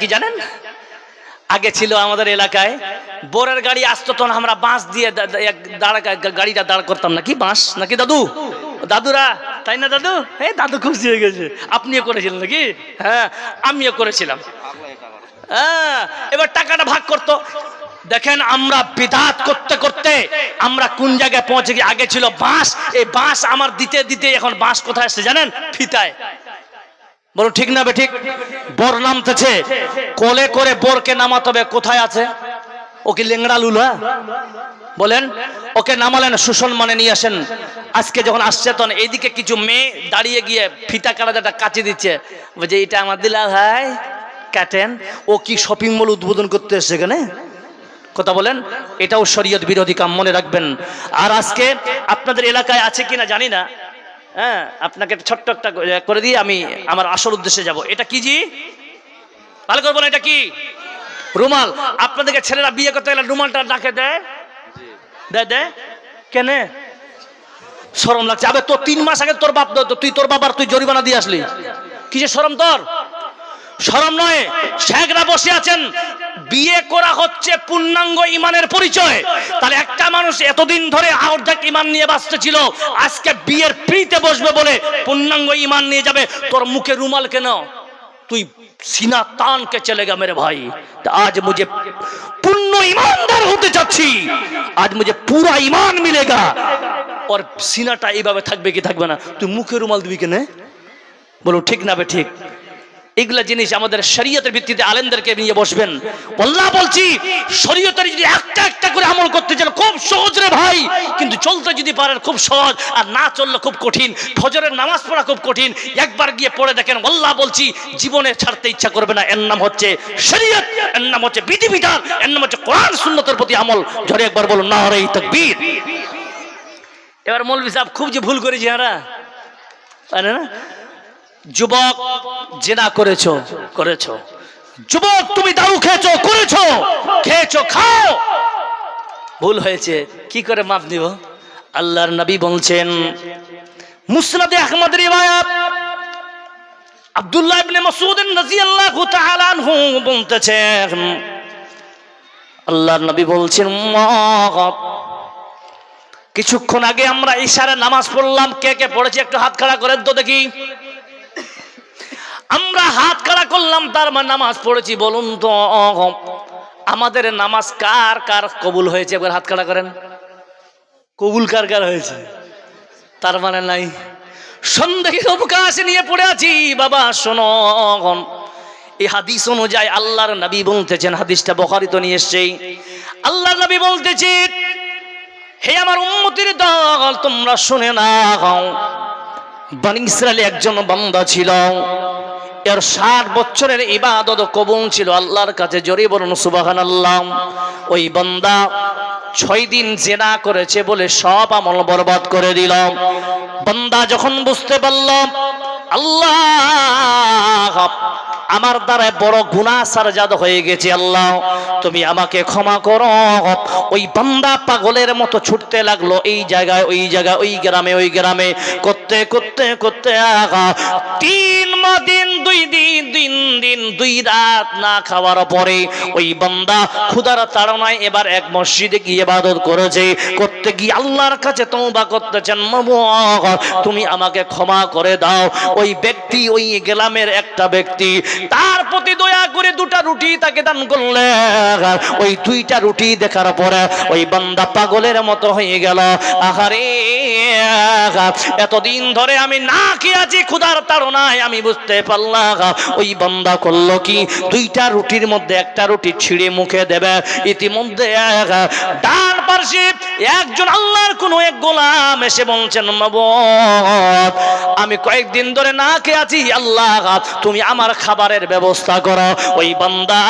কি জানেন, আগে ছিল আমাদের এলাকায় বোরের গাড়ি আসতো, তখন আমরা বাঁশ দিয়ে গাড়িটা দাঁড় করতাম নাকি, বাঁশ নাকি দাদু, দাদুরা তাই না দাদু? হ্যাঁ দাদু খুশি হয়ে গেছে। আপনিও করেছিলেন নাকি? হ্যাঁ আমিও করেছিলাম। হ্যাঁ এবার টাকাটা ভাগ করতো। দেখেন আমরা বিদাত করতে করতে আমরা কোন জায়গায় পৌঁছে গিয়ে, আগে ছিল বাঁশ, এই বাঁশ আমার দিতে দিতে এখন বাঁশ কোথায় আসছে জানেন? ফিতায়। বলো ঠিক না বেঠিক? বোর নামতেছে, কোলে করে বোরকে নামাতে হবে, কোথায় আছে? ও কি লেংড়া লুলা? বলেন ওকে নামালেন, শোষণ মানে নিয়ে আসেন। আজকে যখন আসছে তখন এইদিকে কিছু মেয়ে দাঁড়িয়ে গিয়ে ফিতা কাটাটা কাচি দিচ্ছে, বলছে এটা আমার দিলা ভাই কাটেন। ও কি শপিং মল উদ্বোধন করতে এসছে এখানে? কথা বলেন, এটাও শরীয়ত বিরোধী কাম, মনে রাখবেন। আর আজকে আপনাদের এলাকায় আছে কিনা জানি না, হ্যাঁ আপনাকে ছোট্ট একটা করে দিয়ে আমি আমার আসল উদ্দেশ্যে যাব। এটা কি জি? ভালো করে বলেন, এটা কি? রুমাল। আপনাদেরকে ছেলেরা বিয়ে করতে গেলে রুমালটা নাকে দেয়, দেয় দেয় কেন? শরম লাগছে। আবে তোর 3 মাস আগে তোর বাপ, তুই তোর বাবার তুই জরিমানা দিয়ে আসলি, কিসের শরম তোর? শরম নয়। শেখরা বসে আছেন, বিয়ে করা হচ্ছে পূর্ণাঙ্গ ইমানের পরিচয়। তাহলে একটা মানুষ এতদিন ধরে অর্ধেক ইমান নিয়ে বাঁচতে ছিল, আজকে বিয়ের পিড়িতে বসবে বলে পূর্ণাঙ্গ ইমান নিয়ে যাবে। তোর মুখে রুমাল কেন? তুই सीना तान के चलेगा मेरे भाई। तो आज मुझे पूर्ण ईमानदार होते चाচ্ছি, आज मुझे पूरा ईमान मिलेगा। और सीनाটা এইভাবে থাকবে কি থাকবে না? তুই মুখে রুমাল দিবি কেন? বলো ঠিক না বে ঠিক? এগুলা জিনিস আমাদের শরীয়তের ভিত্তিতে আলেমদেরকে নিয়ে বসবেন। আল্লাহ বলছি শরীয়তের যদি একটা একটা করে আমল করতে চান খুব সহজ রে ভাই, কিন্তু চলতে যদি পারেন খুব সহজ, আর না চললে খুব কঠিন। ফজরের নামাজ পড়া খুব কঠিন, একবার গিয়ে পড়ে দেখেন, আল্লাহ বলছি জীবনে ছাড়তে ইচ্ছা করবে না। এর নাম হচ্ছে শরীয়ত, এর নাম হচ্ছে বিধিবিধান, এর নাম হচ্ছে কোরআন সুন্নতের প্রতি আমল। জোরে একবার বলুন নারে তাকবীর। এবার মৌলভী সাহেব খুব যে ভুল করেছি আমরা, জানেন না? যুবক জেনা করেছো, করেছো। যুবক তুমি দারু খেয়েছো, করেছো, খেয়েছো, খাও। ভুল হয়েছে, কি করে মাফ দিব? আল্লাহর নবী বলছেন, মুসনাদে আহমদ রিওয়ায়াত, আব্দুল্লাহ ইবনে মাসউদ রাদিয়াল্লাহু তাআলা আনহু বলতেছেন, আল্লাহর নবী বলছেন, কিছুক্ষণ আগে আমরা ইশারে নামাজ পড়লাম, কে কে পড়েছি একটু হাত খাড়া করেন তো দেখি। আমরা হাত খাড়া করলাম, তার মানে নামাজ পড়েছি। বলুন তো আমাদের নামাজ কার কার কবুল হয়েছে? একবার হাত খাড়া করেন। কবুল কার কার হয়েছে? তার মানে নাই। সন্দেহের অবকাশে নিয়ে পড়ে আছি। বাবা শোনো, এই হাদিস অনুযায়ী আল্লাহর নবী বলতেছেন, হাদিসটা বুখারীতে নিয়ে এসেছে, আল্লাহর নবী বলতেছেন, হে আমার উম্মতের দল তোমরা শুনে নাও, বনি ইসরাইলে একজন বান্দা ছিল, এর 60 বছরের ইবাদত কবুল ছিল আল্লাহর কাছে। জোরে বলুন সুবহানাল্লাহ। ওই বান্দা 6 দিন জিনা করেছে বলে সব আমল বরবাদ করে দিল। বান্দা যখন বুঝতে পারল আল্লাহ আমার দ্বারা বড় গুনাহ সারজাদ হয়ে গেছে, আল্লাহ তুমি আমাকে ক্ষমা করো, ওই বান্দা পাগলের মতো ছুটতে লাগলো এই জায়গায় ওই জায়গায়, ওই গ্রামে ওই গ্রামে, করতে করতে করতে 3 দিন 2 দিন 2 রাত না খাওয়ার পরে ওই বান্দা ক্ষুধার তাড়নায় এবার এক মসজিদে গিয়ে ইবাদত করেছে। করতে গিয়ে আল্লাহর কাছে তওবা করতেছেন, মাবুদ তুমি আমাকে ক্ষমা করে দাও। ওই ব্যক্তি, ওই গ্রামের একটা ব্যক্তি তার প্রতি দয়া করে 2টা রুটি তাকে দান করলেন। ওই 2টা রুটি দেখার পরে ওই বান্দা পাগলের মতো হয়ে গেল। আহারে এতদিন ধরে আমি না খেয়ে আছি, ক্ষুধার তাড়নায় আমি বুঝতে পারলাম। ওই বান্দা করলো কি, 2টা রুটির মধ্যে একটা রুটি ছিঁড়ে মুখে দেবে। ইতিমধ্যে ডান পাশে একজন আল্লাহর কোন এক গোলাম এসে বলছেন, মাবুদ আমি কয়েকদিন ধরে না খেয়ে আছি, আল্লাহ তুমি আমার খাবারের ব্যবস্থা করো। ওই বান্দা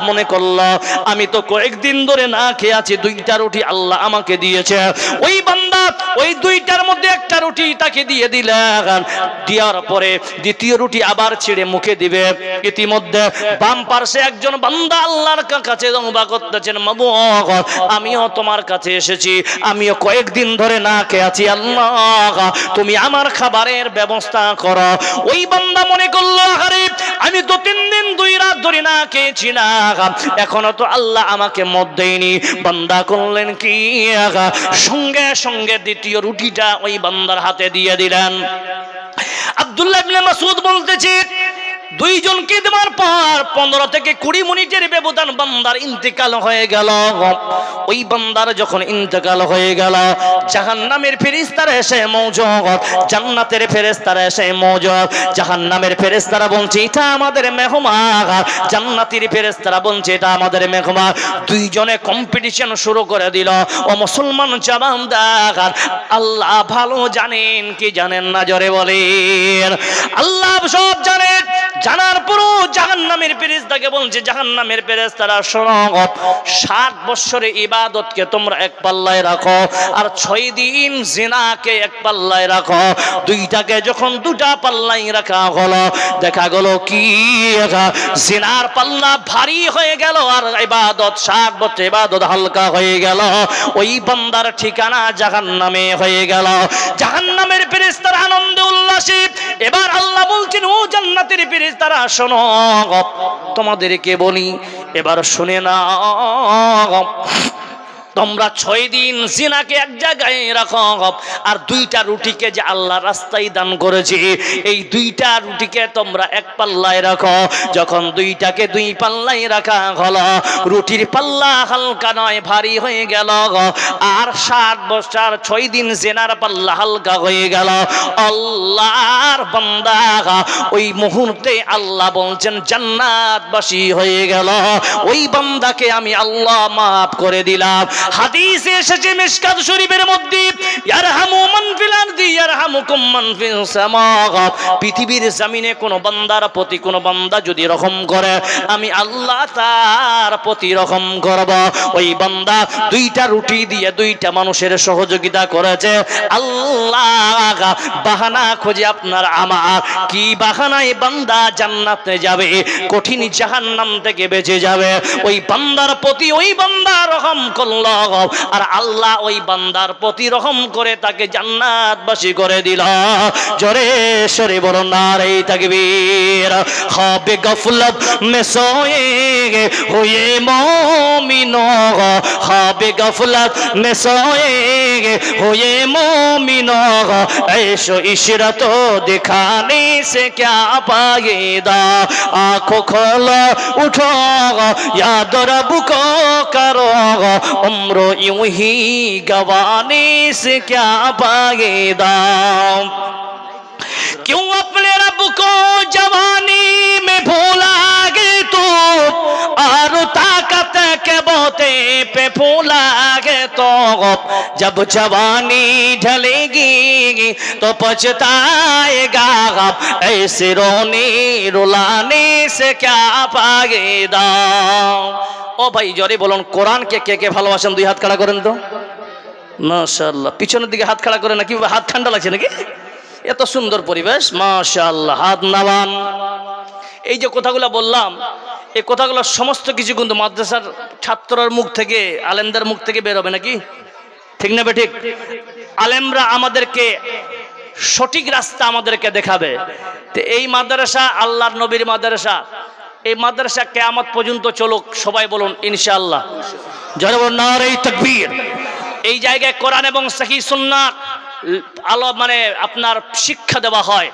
মনে করলো আমি তো কয়েকদিন ধরে না খেয়ে আছি, 2টা রুটি আল্লাহ আমাকে দিয়েছে। ওই বান্দা ওই দুইটার মধ্যে একটা রুটি তাকে দিয়ে দিলেন। দেওয়ার পরে দ্বিতীয় রুটি আবার ছেড়ে মুখে দিবে। ইতিমধ্যে বাম পার্শ্বে একজন বান্দা আল্লাহর কাছে দোয়া করতেছেন, মাবুদ আমিও তোমার কাছে এসেছি, আমিও কয়েকদিন ধরে না খেয়ে আছি, আল্লাহ তুমি আমার খাবারের ব্যবস্থা করো। ওই বান্দা মনে করলো, আরে আমি তো 3 দিন 2 রাত ধরে না খেয়েছি না, এখনো তো আল্লাহ আমাকে মত দেয়নি। বান্দা করলেন কি, সঙ্গে সঙ্গে দ্বিতীয় রুটিটা ওই বান্দার হাতে দিয়ে দিলেন। আব্দুল্লাহ ইবনে মাসউদ বলতেছে, দুইজনকে দেওয়ার পর 15 থেকে 20 মিনিটের ব্যবধান বান্দার ইন্তেকাল হয়ে গেল। ওই বান্দার যখন ইন্তেকাল হয়ে গেল, জাহান্নামের ফেরেশতারা এসে মওজুদ, জান্নাতের ফেরেশতারা এসে মওজুদ। জাহান্নামের ফেরেশতারা বলছে এটা আমাদের মেহমান, জান্নাতের ফেরেশতারা বলছে এটা আমাদের মেহমান। দুইজনে কম্পিটিশন শুরু করে দিল। ও মুসলমান জাবানদা, আল্লাহ ভালো জানেন কি জানেন না, জোরে বলেন। আল্লাহ সব জানেন, জানার পরও জাহান্নামের ফেরেশতাকে বলছে, জাহান্নামের ফেরেশতারা শোনো, 60 বছরের ইবাদতকে তোমরা এক পাল্লায় রাখো, আর 6 দিন জিনাকে এক পাল্লায় রাখো। দুইটাকে যখন দুটা পাল্লায় রাখা হলো, দেখা গেল কি জিনার পাল্লা ভারী হয়ে গেল, আর ইবাদত 60 বছর ইবাদত হালকা হয়ে গেল। ওই বান্দার ঠিকানা জাহান্নামে হয়ে গেল। জাহান্নামের ফেরেশতারা আনন্দে উল্লাসে। এবার আল্লাহ বলছেন, ও জান্নাতের ফেরেশতারা শোনো, তোমাদেরকে বলি, এবার শুনে নাও। তোমরা 6 দিন জিনাকে এক জায়গায় রাখো, আর 2টা রুটিকে যে আল্লাহ রাস্তায় দান করেছে, এই 2টা রুটিকে তোমরা এক পাল্লায় রাখো। যখন 2টাকে 2 পাল্লায় রাখা হলো, রুটির পাল্লা হালকা নয়, ভারী হয়ে গেল। আর 60 বছর 6 দিন জিনার পাল্লা হালকা হয়ে গেল। আল্লাহর বান্দা ওই মুহূর্তে আল্লাহ বলছেন জান্নাতবাসী হয়ে গেল। ওই বান্দাকে আমি আল্লাহ মাফ করে দিলাম। হাদিসে এসেছে মিশকাত শরীফের মধ্যে, ইয়ারহামু মান ফিল আরদি ইয়ারহামুকুম মান ফিস সামা। পৃথিবীর জমিনে কোন বান্দার প্রতি কোন বান্দা যদি রহম করে, আমি আল্লাহ তার প্রতি রহম করব। ওই বান্দা 2টা রুটি দিয়ে 2টা মানুষের সহযোগিতা করেছে। আল্লাহ বাহানা খোঁজে আপনার আমার, কি বাহানায় বান্দা জান্নাতে যাবে, কঠিন জাহান্নাম থেকে বেঁচে যাবে। ওই বান্দার প্রতি ওই বান্দা রহম করল, আর আল্লাহ ওই বান্দার প্রতি রহম করে তাকে জান্নাতবাসী করে দিল। জোরে সরে বলো নারে তাকবীর। খাবে গফলত মে সোয়ে হুয়ে মুমিনো, খাবে গফলত মে সোয়ে হুয়ে মুমিনো, ऐशो इशरत दिखाने से क्या पाएगा। आंखों खोलो उठो याद रब को करो, उम्र यूं ही गवाने से क्या पाएगा। क्यों अपने रब को जवानी में भूला गे तू, और ताकत के बोते पे फूला गे तो, जब जवानी ढलेगी तो पछताएगा, ऐसे रोने रुलाने से क्या पाएगा। ও ভাই জোরে বলুন, কোরআনকে কে কে ভালোবাসেন 2 হাত খাড়া করেন তো। মাশাআল্লাহ, পিছনের দিকে হাত খাড়া করেন নাকি, হাত ঠান্ডা লাগছে নাকি? এত সুন্দর পরিবেশ, মাশাআল্লাহ, হাত নামান। এই যে কথাগুলো বললাম, এই কথাগুলো সমস্ত কিছু কিন্তু মাদ্রাসার ছাত্রর মুখ থেকে, আলেমদের মুখ থেকে বের হবে নাকি, ঠিক না বেঠিক? আলেমরা আমাদেরকে সঠিক রাস্তা আমাদেরকে দেখাবে। তো এই মাদ্রাসা আল্লাহর নবীর মাদ্রাসা, এই মাদ্রাসা কিয়ামত পর্যন্ত চলুক, সবাই বলুন ইনশাআল্লাহ। জোরে বলুন নারে তাকবীর। এই জায়গায় কোরআন এবং সহিহ সুন্নাহ আলো মানে আপনার শিক্ষা দেওয়া হয়।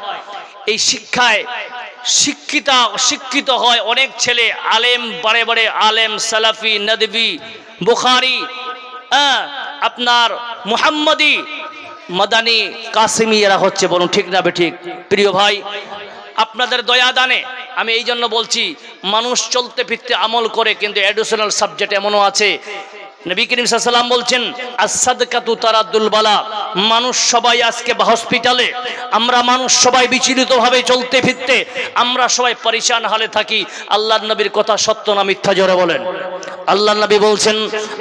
এই শিক্ষায় শিক্ষিত হয় অনেক ছেলে, আলেম, বড় বড় আলেম, সালাফি, নদভি, বুখারী, আপনার মুহাম্মদি, মাদানী, কাসিমি, এরা হচ্ছে, বলুন ঠিক না বেঠিক? প্রিয় ভাই, আপনাদের দয়া দানে আমি এই জন্য বলছি, মানুষ চলতে ফিরতে আমল করে, কিন্তু এডুকেশনাল সাবজেক্ট এমনও আছে। নবী করিম সাল্লাল্লাহু আলাইহি ওয়াসাল্লাম বলছেন, আস-সাদকাতু তারাদ্দুল বালা। মানুষ সবাই আজকে হসপিটালে, আমরা মানুষ সবাই বিচলিতভাবে চলতে ফিরতে, আমরা সবাই পরিশান হালে থাকি। আল্লাহর নবীর কথা সত্য না মিথ্যা, জোরে বলেন। আল্লাহ নবী বলছেন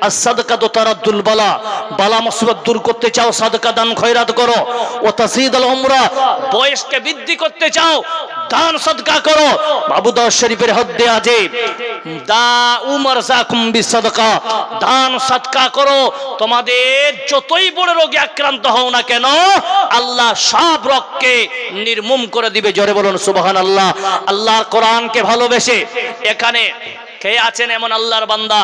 as-সাদকাতু তারাদ্দুল বালা, বালা মুসিবত দূর করতে চাও সাদকা দান খয়রাত করো। ওয়া তাসীদুল উমরা, বয়সকে বৃদ্ধি করতে চাও দান সদকা করো। আবু দাউদ শরীফের হদ্দে আছে দা উমর যাকুম বিসাদকা, দান সদকা করো। তোমাদের যতই বড় রোগে আক্রান্ত হও না কেন আল্লাহ সব রোগকে নির্মূল করে দিবে। জোরে বলুন সুবহানাল্লাহ। আল্লাহর কোরআনকে ভালোবেসে এখানে কে আছেন এমন আল্লাহর বান্দা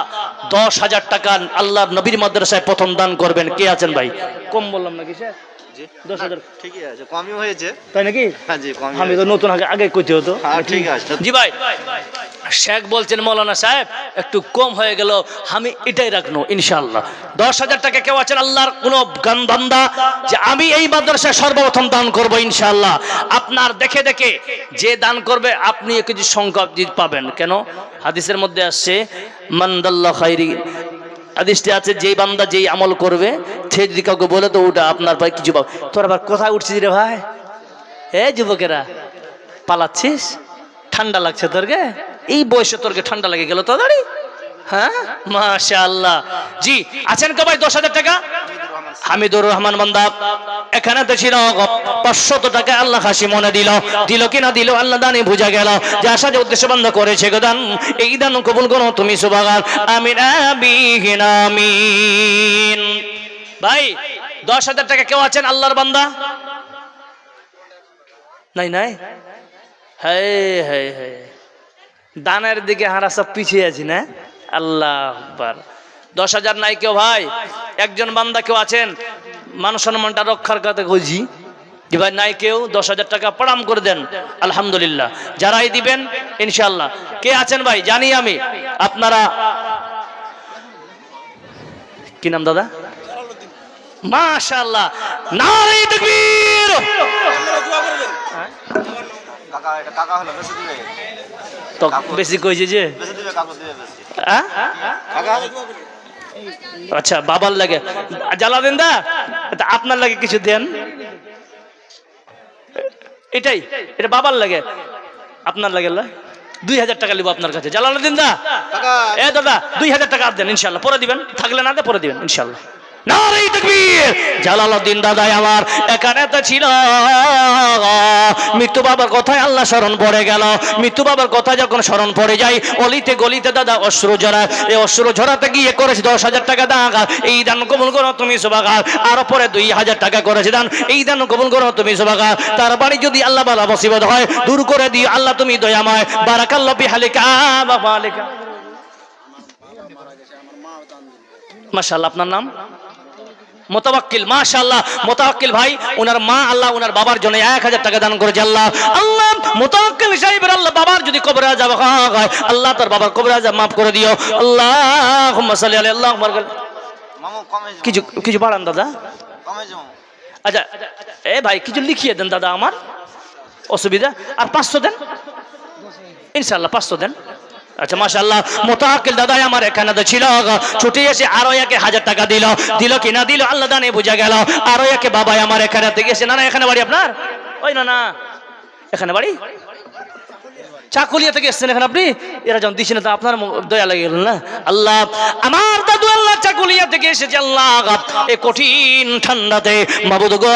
10,000 টাকা আল্লাহর নবীর মাদ্রাসায় প্রথম দান করবেন? কে আছেন ভাই? কম বললাম নাকি স্যার? 10,000 ঠিকই আছে, কমই হয়েছে তাই নাকি? হ্যাঁ জি, কমই আমি তো নতুন আগে কইতে হতো। হ্যাঁ ঠিক আছে জি ভাই, শেখ বলছেন মৌলানা সাহেব একটু কম হয়ে গেল, আমি এটাই রাখবো ইনশাআল্লাহ। 10,000 টাকা কেউ আছেন আল্লাহর কোন গান বান্দা যে আমি এই মাদ্রাসায় সর্বপ্রথম দান করব ইনশাআল্লাহ? আপনার দেখে দেখে যে দান করবে আপনি কিছু সংখ্যা পাবেন। কেন? হাদিসের মধ্যে আসছে মান দাল্লা খাইরি, হাদিসটি আছে যেই বান্দা যেই আমল করবে সে যদি কাউকে বলে তো ওটা আপনার ভাই কিছু পাবে। তোর আবার কোথায় উঠছিস রে ভাই? যুবকেরা পালাচ্ছিস? ঠান্ডা লাগছে তোরকে? এই বয়সে তোরকে ঠান্ডা লেগে গেল তাড়াতাড়ি? হ্যাঁ মাশাআল্লাহ। জি আছেন কে ভাই 10,000 টাকা? হামিদুর রহমান বান্দা এখানে তো ছিল 500 টাকা আল্লাহ হাসি মনে দিল, দিল কি না দিল আল্লাহ দানে বুঝা গেল যে আশা যে উদ্দেশ্য বন্ধ করেছে গো দান, এই দান কবুল করো তুমি সুবহান আমিন আমিন আমিন। ভাই 10,000 টাকা কেউ আছেন আল্লাহর বান্দা? নাই নাই? হ্যাঁ হ্যাঁ হ্যাঁ, দানের দিকে হারা সব পিছিয়ে আছি না? আল্লাহ আকবার। 10,000 নাই কেউ ভাই? একজন বান্দা কেউ আছেন মান সম্মানটা রক্ষার কথা খুঁজি যে ভাই নাই কেউ? 10,000 টাকা প্রণাম করে দেন আলহামদুলিল্লাহ। যারাই দিবেন ইনশাআল্লাহ। কে আছেন ভাই? জানি আমি আপনারা কি নাম দাদা? মাশাআল্লাহ, নারে তাকবীর। কাকা এটা কাকা হলো, বেশি দিবে তো বেশি কইছে যে বেশি দিবে, কাকু দিবে বেশি। হ্যাঁ কাকা আচ্ছা বাবার লাগে জ্বালাবেন দা, আপনার লাগে কিছু দেন। এটাই এটা বাবার লাগে, আপনার লাগে 2,000 টাকা লিব আপনার কাছে। জালালউদ্দিন দা, কাকা এ দাদা 2,000 টাকা দেন ইনশাআল্লাহ, পরে দিবেন, থাকলে না দে পরে দিবেন ইনশাআল্লাহ। নারে তাকবীর। জালালউদ্দিন দাদাই আমার এখানে তো ছিল, মৃত্যু বাবার কথায় আল্লাহ স্মরণ পড়ে গেল। মৃত্যু বাবার কথা যখন স্মরণ পড়ে যায় অলিতে গলিতে দাদা অশ্রু ঝরায়। এই অশ্রু ঝরাতে গিয়ে করেছে 10,000 টাকা দান, এই দান কবুল করো তুমি সুবহান। আর পরে 2,000 টাকা করেছে দান, এই দান কবুল করো তুমি সুবহান। তার বাড়ি যদি আল্লাহ বালা মুসিবত হয় দূর করে দিও আল্লাহ তুমি দয়াময়। বারাকাল্লাহু বিহালিকা ওয়া মালিকা। মাশাআল্লাহ। আপনার নাম? মোতাওয়াক্কিল। মাশাআল্লাহ, মোতাওয়াক্কিল ভাই ওনার মা আল্লাহ ওনার বাবার জন্য 1,000 টাকা দান করেছে। আল্লাহ আল্লাহ মোতাওয়াক্কিল সাহেবের আল্লাহ বাবার যদি কবরে আযাব হয় আল্লাহ তার বাবার কবরে আযাব মাফ করে দিও। আল্লাহুম্মা সাল্লি আলাইহি আল্লাহুম্মা বারিক। মামু কমে যাও, কিছু কিছু বাড়ান দাদা। কমে যাও। আচ্ছা এ ভাই কিছু লিখিয়ে দেন দাদা, আমার অসুবিধা। আর 500 দেন ইনশাআল্লাহ, 500 দেন। আচ্ছা মাশাআল্লাহ। মোতাওয়াক্কিল দাদাই আমার এখানে তো ছিল, ছুটে এসে আরো একে 1,000 টাকা দিল, দিল কি না দিল আল্লাহ দানে বুঝা গেল। আরো একে বাবাই আমার এখানে থেকে এসে, না না এখানে বাড়ি আপনার? ওই না না এখানে বাড়ি চাকুলিয়া থেকে এসছেন এখানে আপনি? এরা যখন দিচ্ছেন তো আপনার দয়া লেগে গেল না? আল্লাহ আমার দাদু আল্লাহ চাকুলিয়া থেকে এসেছে আল্লাহ এই কঠিন ঠান্ডাতে মাবুদ গো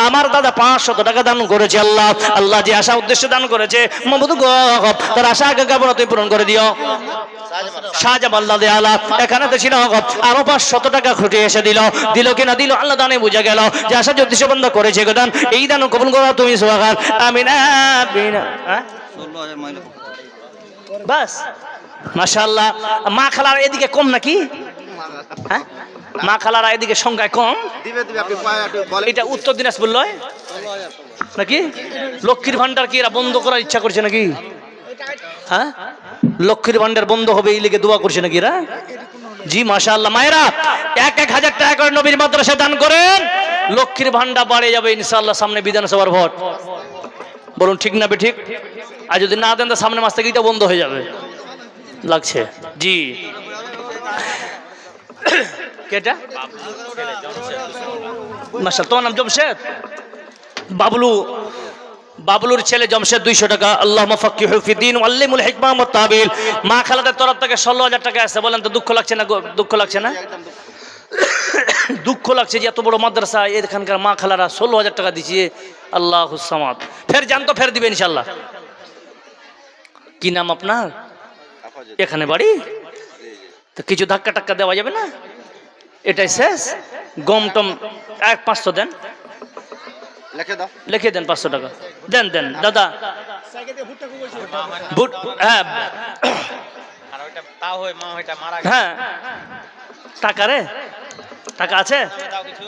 আমার দাদা 500 টাকা দান করেছে। আল্লাহ আল্লাহ যে আশা উদ্দেশ্যে দান করেছে মাবুদ গো তার আশা আকাঙ্ক্ষা তুমি পূরণ করে দিও। শাহজাহান আল্লাহ দেয়ালা এখানে তো ছিল, আরো 500 টাকা খুঁটে এসে দিল, দিল কিনা দিল আল্লাহ দানে বুঝা গেল যে আশা উদ্দেশ্য বন্ধ করেছে গো দান, এই দান কবুল করো তুমি সুবহান আমিন আমিন। বাস মাশাআল্লাহ। মা খালার এদিকে কম নাকি? হ্যাঁ মা খালারা এদিকে সংখ্যায় কম। দিবে দিবে, আপনি বলেন। এটা উত্তর দিনাজপুর লয় নাকি? লক্ষ্মীর ভান্ডার কি এরা বন্ধ করার ইচ্ছা করছে নাকি? হ্যাঁ লক্ষ্মীর ভান্ডার বন্ধ হবে এই লিগে দোয়া করছে নাকি এরা? জি মাশাআল্লাহ। মায়েরা 1,000 টাকা করে নবীর মাদ্রাসায় দান করেন, লক্ষ্মীর ভান্ডার বাড়ে যাবে ইনশাআল্লাহ। সামনে বিধানসভার ভোট, বলুন ঠিক না বেঠিক? আর যদি না দেন তো সামনে মাস থেকে এটা বন্ধ হয়ে যাবে লাগছে। জি কেটা মাশাআল্লাহ। তোমার নাম জমশেদ? বাবলু বাবলুর ছেলে জমশেদ 200 টাকা, আল্লাহুম্মা ফাক্কিহু ফিদ্দীন ওয়া আল্লিমুল হিকমা ওয়াত তাবিল। মা খালাদের তরফ থেকে 16,000 টাকা আছে। বলেন তো দুঃখ লাগছে না? দুঃখ লাগছে না? একদম দুঃখ। দুঃখ লাগছে যে এত বড় মাদ্রাসা, এখানকার মা খালারা 16,000 টাকা দিচ্ছে। আল্লাহুস সামাদ। ফের জান তো ফের দিবে ইনশাআল্লাহ। কি নাম আপনার? আফাজত। এখানে বাড়ি? তো কিছু ধাক্কা টাক্কা দেওয়া যাবে না? এটাই শেষ? গম টম 500 দেন, লিখে দাও। লিখে দেন 500 টাকা দেন দেন দাদা। বুট, হ্যাঁ আর ওইটা তাও হয় মা ওইটা মারা হ্যাঁ, টাকা রে, টাকা আছে? দাও কিছু।